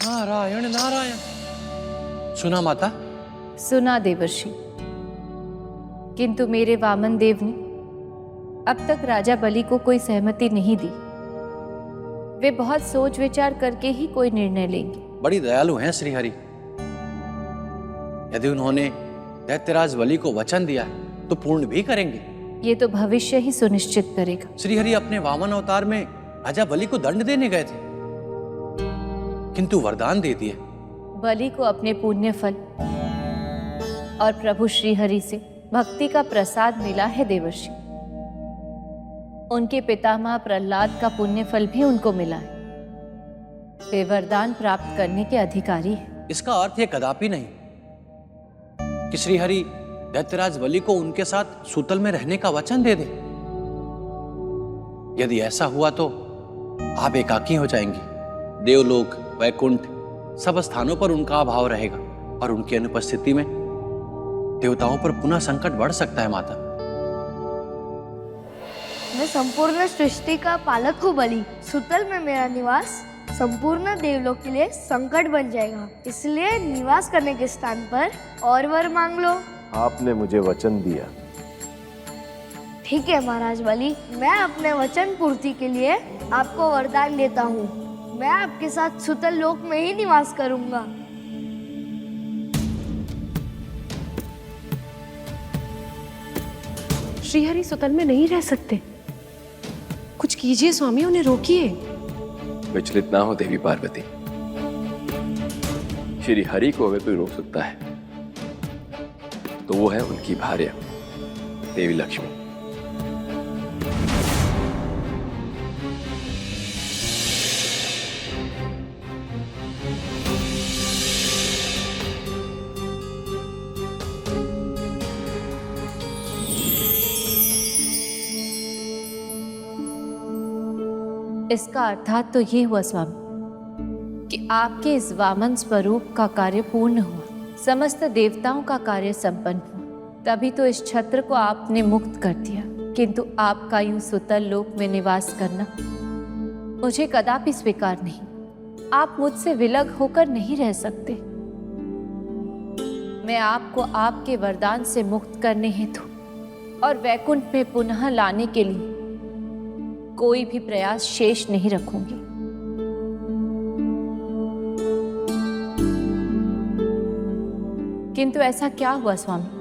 नारायण नारायण। सुना माता? सुना देवर्षि, किंतु मेरे वामन देव ने अब तक राजा बलि को कोई सहमति नहीं दी। वे बहुत सोच विचार करके ही कोई निर्णय लेंगे। बड़ी दयालु हैं श्रीहरि। यदि उन्होंने दैत्यराज बलि को वचन दिया है तो पूर्ण भी करेंगे। ये तो भविष्य ही सुनिश्चित करेगा। श्रीहरि अपने वामन अवतार में राजा बलि को दंड देने गए थे, किंतु वरदान दे दिए। बलि को अपने पुण्य फल और प्रभु श्रीहरि से भक्ति का प्रसाद मिला है देवर्षि। उनके पितामह प्रहलाद का पुण्य फल भी उनको मिला है। वे वरदान प्राप्त करने के अधिकारी हैं। इसका अर्थ यह कदापि नहीं कि श्रीहरि दैत्यराज बलि को उनके साथ सूतल में रहने का वचन दे दे। यदि ऐसा हुआ तो आप एकाकी हो जाएंगी। देवलोक, वैकुंठ, सब स्थानों पर उनका अभाव रहेगा और उनकी अनुपस्थिति में देवताओं पर पुनः संकट बढ़ सकता है माता। मैं संपूर्ण सृष्टि का पालक हूँ बलि। सूतल में मेरा निवास संपूर्ण देवलोक के लिए संकट बन जाएगा, इसलिए निवास करने के स्थान पर और वर मांग लो। आपने मुझे वचन दिया। ठीक है महाराज बलि, मैं अपने वचन पूर्ति के लिए आपको वरदान देता हूँ। मैं आपके साथ सूतल लोक में ही निवास करूंगा। श्रीहरि सुतल में नहीं रह सकते। कुछ कीजिए स्वामी, उन्हें रोकिए। विचलित ना हो देवी पार्वती। श्री हरि को अगर कोई रोक सकता है तो वो है उनकी भार्या देवी लक्ष्मी। इसका अर्थात तो ये हुआ स्वामी कि आपके इस वामन स्वरूप का कार्य पूर्ण हुआ, समस्त देवताओं का कार्य संपन्न हुआ। तभी तो इस छत्र को आपने मुक्त कर दिया। किंतु आपका यूं सुतल लोक में निवास करना मुझे कदापि स्वीकार नहीं। आप मुझसे विलग होकर नहीं रह सकते। मैं आपको आपके वरदान से मुक्त करने हेतु और वैकुंठ में पुनः लाने के लिए कोई भी प्रयास शेष नहीं रखूंगी। किंतु ऐसा क्या हुआ स्वामी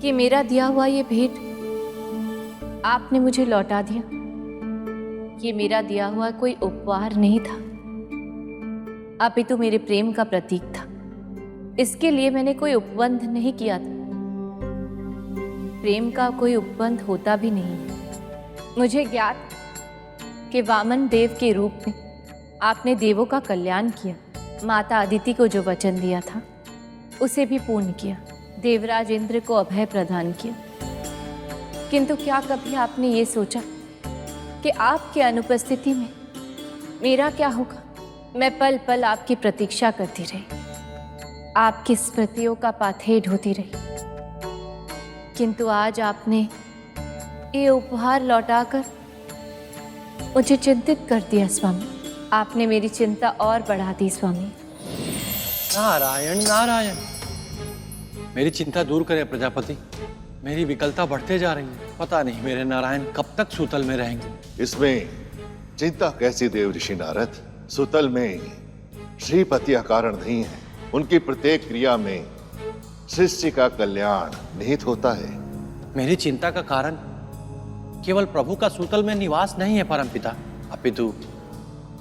कि मेरा दिया हुआ ये भेंट आपने मुझे लौटा दिया? ये मेरा दिया हुआ कोई उपहार नहीं था, अपितु मेरे प्रेम का प्रतीक था। इसके लिए मैंने कोई उपबंध नहीं किया था। प्रेम का कोई उपबंध होता भी नहीं है। मुझे ज्ञात कि वामन देव के रूप में आपने देवों का कल्याण किया, माता अदिति को जो वचन दिया था उसे भी पूर्ण किया, देवराज इंद्र को अभय प्रदान किया। किंतु क्या कभी आपने ये सोचा कि आपकी अनुपस्थिति में मेरा क्या होगा? मैं पल पल आपकी प्रतीक्षा करती रही, आपकी स्मृतियों का पाथेय ढोती रही। किंतु आज आपने ये उपहार लौटाकर मुझे चिंतित कर दिया स्वामी। आपने मेरी चिंता और बढ़ा दी स्वामी। नारायण नारायण। मेरी चिंता दूर करें प्रजापति। मेरी विकलता बढ़ते जा रही है। पता नहीं मेरे नारायण कब तक सूतल में रहेंगे। इसमें चिंता कैसी देव ऋषि नारद। सूतल में श्रीपति अकारण नहीं है। उनकी प्रत्येक क्रिया में सृष्टि का कल्याण निहित होता है। मेरी चिंता का कारण केवल प्रभु का सूतल में निवास नहीं है परमपिता, अपितु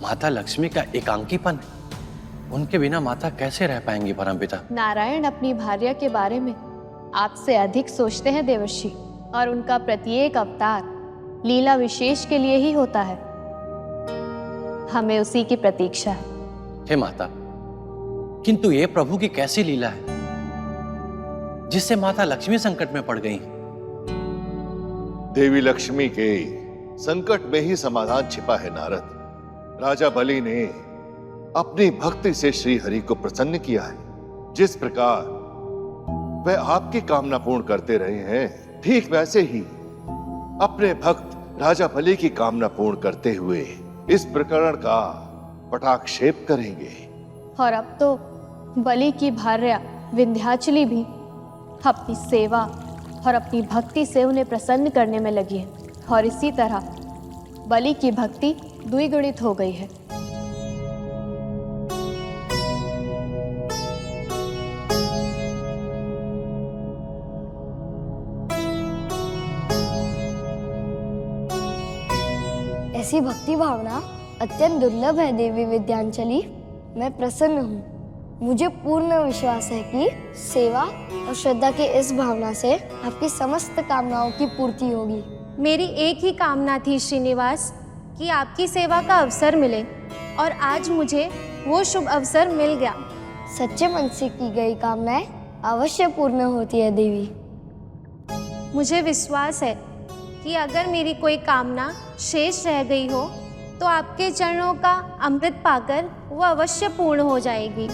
माता लक्ष्मी का एकांकीपन है। उनके बिना माता कैसे रह पाएंगी परमपिता? नारायण अपनी भार्या के बारे में आपसे अधिक सोचते हैं देवर्षि, और उनका प्रत्येक अवतार लीला विशेष के लिए ही होता है। हमें उसी की प्रतीक्षा है। हे माता, किंतु ये प्रभु की कैसी लीला है जिससे माता लक्ष्मी संकट में पड़ गई हैं? देवी लक्ष्मी के संकट में ही समाधान छिपा है नारद। राजा बलि ने अपनी भक्ति से श्री हरि को प्रसन्न किया है। जिस प्रकार वह आपकी कामना पूर्ण करते रहे हैं, ठीक वैसे ही अपने भक्त राजा बलि की कामना पूर्ण करते हुए इस प्रकरण का पटाक्षेप करेंगे। और अब तो बलि की भार्या विंध्याचली भी अपनी सेवा और अपनी भक्ति से उन्हें प्रसन्न करने में लगी है, और इसी तरह बलि की भक्ति द्विगुणित हो गई है। ऐसी भक्ति भावना अत्यंत दुर्लभ है देवी विद्यांचली। मैं प्रसन्न हूँ। मुझे पूर्ण विश्वास है कि सेवा और श्रद्धा की इस भावना से आपकी समस्त कामनाओं की पूर्ति होगी। मेरी एक ही कामना थी श्रीनिवास, कि आपकी सेवा का अवसर मिले, और आज मुझे वो शुभ अवसर मिल गया। सच्चे मन से की गई कामनाएं अवश्य पूर्ण होती है देवी। मुझे विश्वास है कि अगर मेरी कोई कामना शेष रह गई हो तो आपके चरणों का अमृत पाकर वो अवश्य पूर्ण हो जाएगी।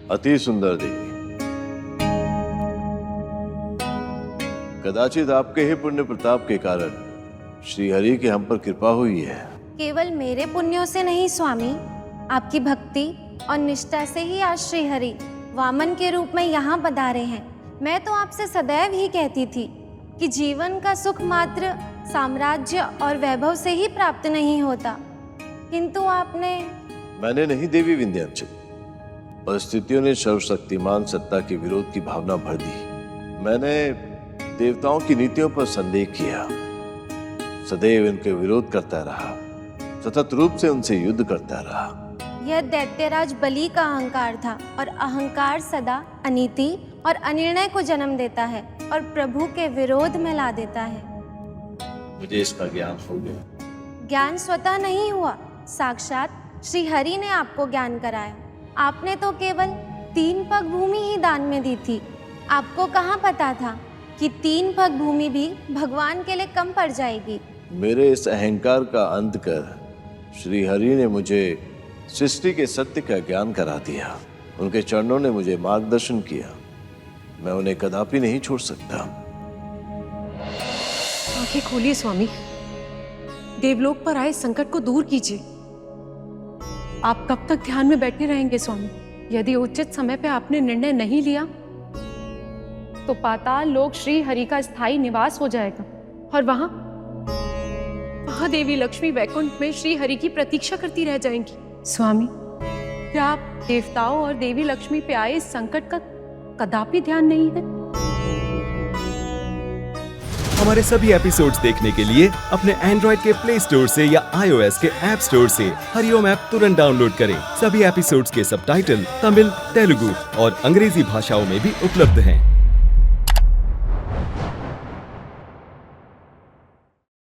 अति सुंदर देवी, कदाचित आपके ही पुण्य प्रताप के कारण श्री हरि की हम पर कृपा हुई है। केवल मेरे पुण्यों से नहीं स्वामी, आपकी भक्ति और निष्ठा से ही आज श्री हरि वामन के रूप में यहाँ पधारे हैं। मैं तो आपसे सदैव ही कहती थी कि जीवन का सुख मात्र साम्राज्य और वैभव से ही प्राप्त नहीं होता, किंतु मैंने नहीं देवी विंध्याचल, परिस्थितियों ने सर्वशक्तिमान सत्ता के विरोध की भावना भर दी। मैंने देवताओं की नीतियों पर संदेह किया, सदैव इनके विरोध करता रहा, सतत रूप से उनसे युद्ध करता रहा। यह दैत्यराज बलि का अहंकार था, और अहंकार सदा अनीति और अनिर्णय को जन्म देता है और प्रभु के विरोध में ला देता है। मुझे इसका ज्ञान हो गया। ज्ञान स्वतः नहीं हुआ, साक्षात श्री हरि ने आपको ज्ञान कराया। आपने तो केवल 3 पग भूमि ही दान में दी थी। आपको कहाँ पता था कि 3 पग भूमि भी भगवान के लिए कम पड़ जाएगी। मेरे इस अहंकार का अंत कर श्री हरि ने मुझे सृष्टि के सत्य का ज्ञान करा दिया। उनके चरणों ने मुझे मार्गदर्शन किया। मैं उन्हें कदापि नहीं छोड़ सकता। आंखें खोलिए स्वामी, देवलोक पर आए संकट को दूर कीजिए। आप कब तक ध्यान में बैठे रहेंगे स्वामी? यदि उचित समय पे आपने निर्णय नहीं लिया तो पाताल लोक श्री हरि का स्थायी निवास हो जाएगा, और वहां देवी लक्ष्मी वैकुंठ में श्री हरि की प्रतीक्षा करती रह जाएंगी। स्वामी, क्या आप देवताओं और देवी लक्ष्मी पे आए इस संकट का कदापि ध्यान नहीं है? हमारे सभी एपिसोड्स देखने के लिए अपने एंड्रॉइड के प्ले स्टोर से या iOS के ऐप स्टोर से हरिओम ऐप तुरंत डाउनलोड करें। सभी एपिसोड्स के सबटाइटल तमिल, तेलुगु और अंग्रेजी भाषाओं में भी उपलब्ध हैं।